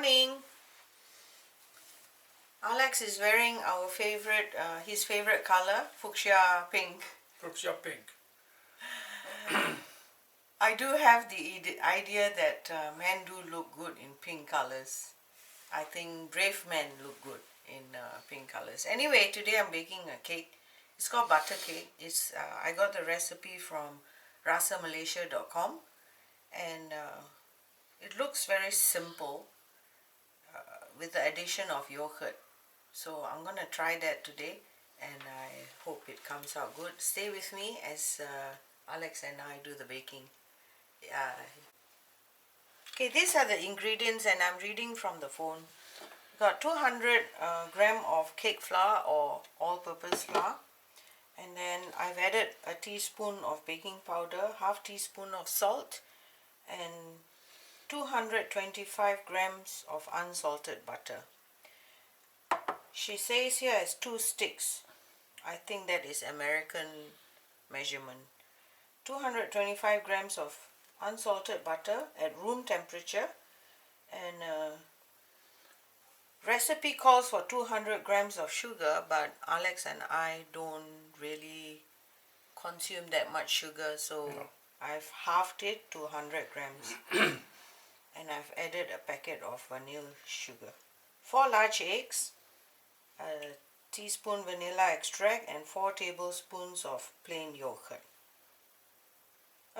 morning. Alex is wearing our favorite, his favorite color, fuchsia pink. Fuchsia pink. I do have the idea that men do look good in pink colors. I think brave men look good in pink colors. Anyway, today I'm baking a cake. It's called butter cake. I got the recipe from rasamalaysia.com, and it looks very simple with the addition of yogurt. So I'm gonna try that today, and I hope it comes out good. Stay with me as Alex and I do the baking. Okay, these are the ingredients, and I'm reading from the phone. Got 200 gram of cake flour or all-purpose flour, and then I've added a teaspoon of baking powder, half teaspoon of salt, and 225 grams of unsalted butter. She says here it's 2 sticks. I think that is American measurement. 225 grams of unsalted butter at room temperature, and recipe calls for 200 grams of sugar, but Alex and I don't really consume that much sugar, so no. I've halved it to 100 grams and I've added a packet of vanilla sugar. 4 large eggs, a teaspoon vanilla extract, and 4 tablespoons of plain yogurt.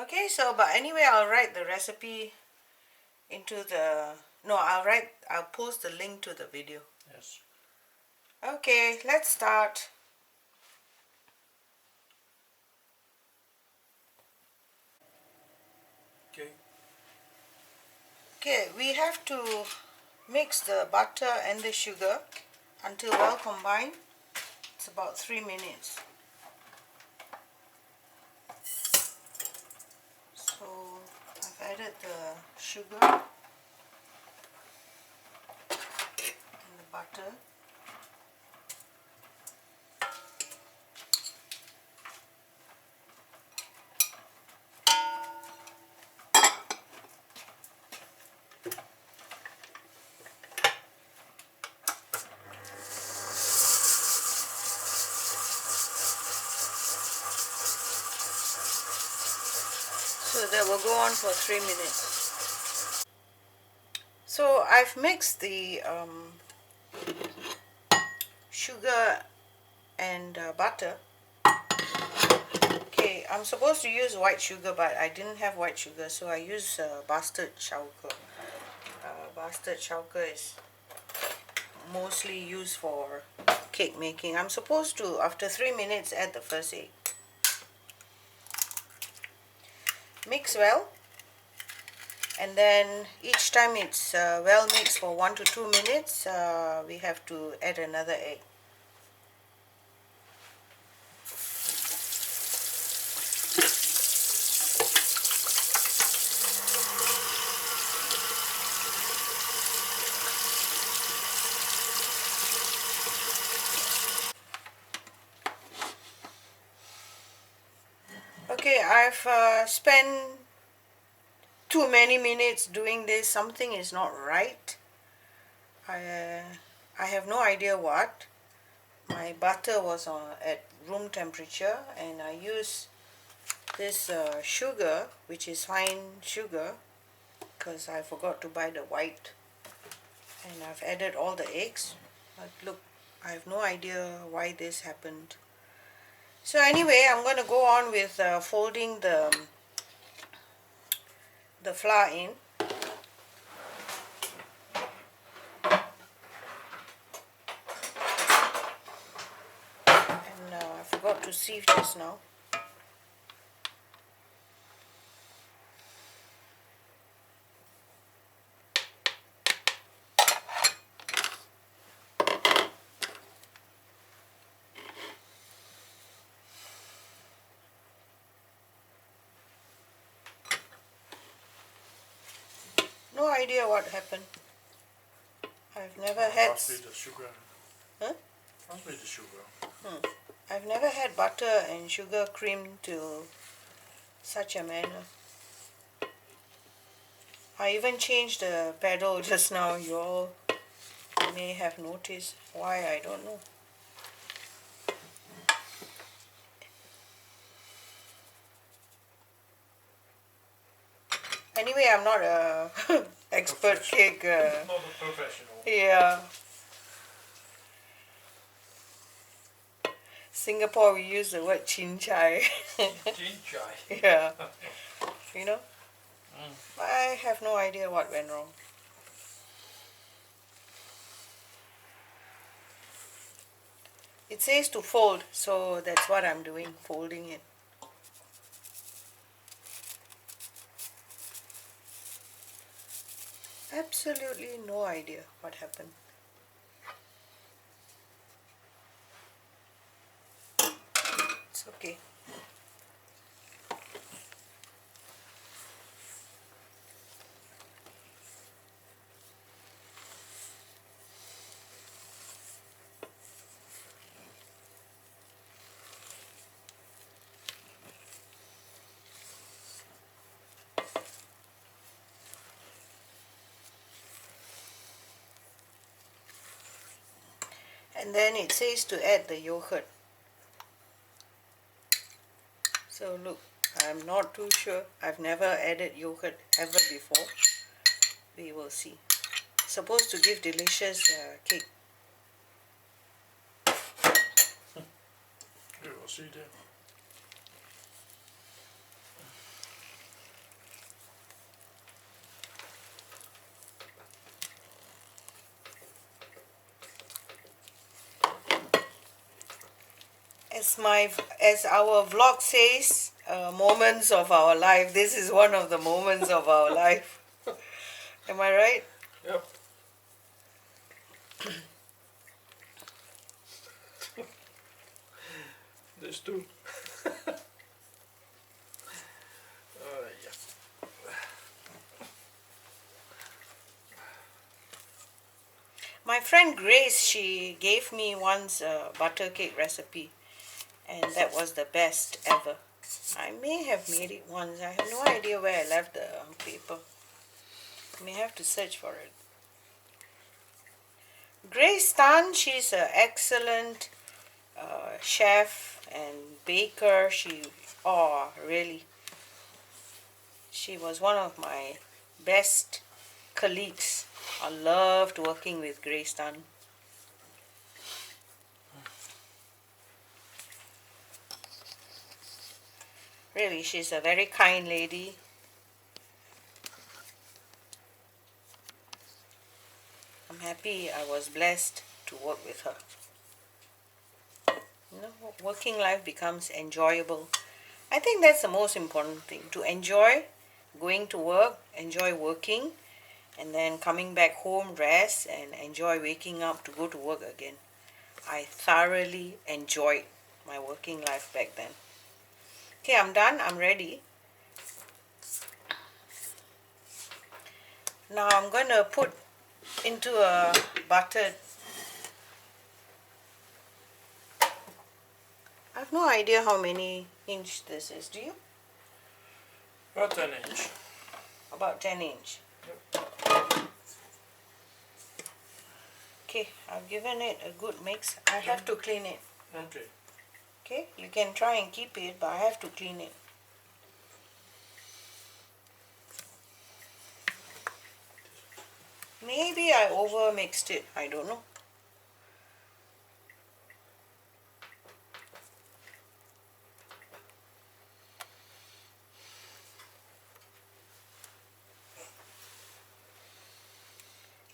Okay, so but anyway, I'll write the recipe into the I'll post the link to the video. Yes. Okay, let's start. Okay, we have to mix the butter and the sugar until well combined. It's about 3 minutes. So I've added the sugar and the butter. So that will go on for 3 minutes. So I've mixed the sugar and butter. Okay, I'm supposed to use white sugar, but I didn't have white sugar, so I use bastard chowker. Bastard chowker is mostly used for cake making. I'm supposed to, after 3 minutes, add the first egg. Mix well, and then each time it's well mixed for 1 to 2 minutes, we have to add another egg. Okay, I've spent too many minutes doing this. Something is not right. I have no idea what. My butter was at room temperature, and I used this sugar, which is fine sugar, because I forgot to buy the white, and I've added all the eggs. But look, I have no idea why this happened. So anyway, I'm going to go on with folding the flour in. And I forgot to sieve just now. No idea what happened. I've never had. Possibly the sugar. Huh? Possibly the sugar. I've never had butter and sugar creamed to such a manner. I even changed the pedal just now. You all may have noticed. Why, I don't know. Anyway, I'm not a expert cake. Not a professional. Yeah. Singapore, we use the word chin chai. Jinjai. Yeah. You know? I have no idea what went wrong. It says to fold, so that's what I'm doing, folding it. Absolutely no idea what happened. It's okay. And then it says to add the yogurt. So look, I'm not too sure. I've never added yogurt ever before. We will see. It's supposed to give delicious cake. We will see then. As our vlog says, moments of our life. This is one of the moments of our life. Am I right? Yep. This too. Yeah. My friend Grace, she gave me once a butter cake recipe, and that was the best ever. I may have made it once. I have no idea where I left the paper. I may have to search for it. Grace Tan, she's an excellent chef and baker. Really, she was one of my best colleagues. I loved working with Grace Tan. Really, she's a very kind lady. I'm happy I was blessed to work with her. You know, working life becomes enjoyable. I think that's the most important thing, to enjoy going to work, enjoy working, and then coming back home, rest, and enjoy waking up to go to work again. I thoroughly enjoyed my working life back then. Okay, I'm done. I'm ready. Now I'm going to put into a buttered. I have no idea how many inch this is. Do you? About 10 inch. About 10 inch. Yep. Okay, I've given it a good mix. I have to clean it. Okay. Okay, you can try and keep it, but I have to clean it. Maybe I over mixed it. I don't know.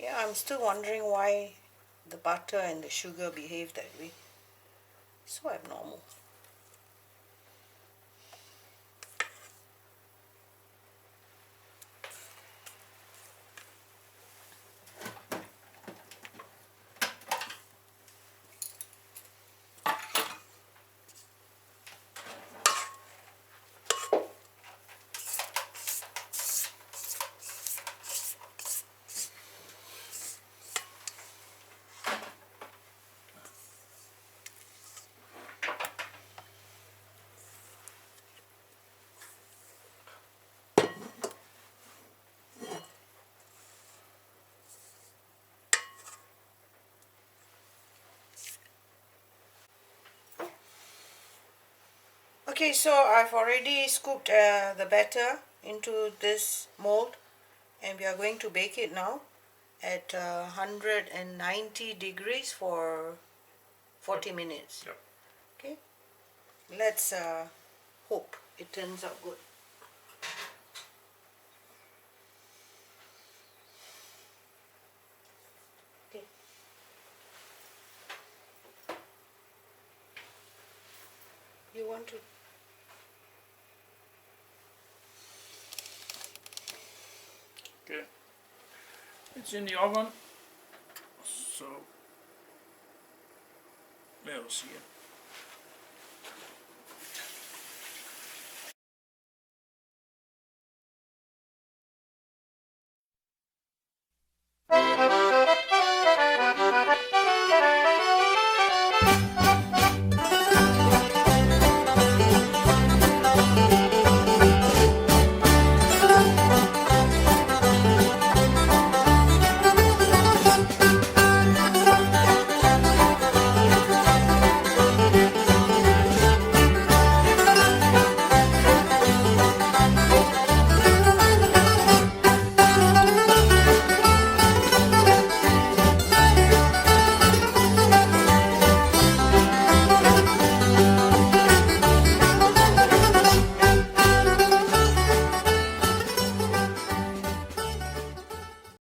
Yeah, I'm still wondering why the butter and the sugar behave that way. So abnormal. Okay, so I've already scooped the batter into this mold, and we are going to bake it now at 190 degrees for 40 minutes. Yep. Okay, let's hope it turns out good. Okay. You want to? Okay. It's in the oven. So we'll see it.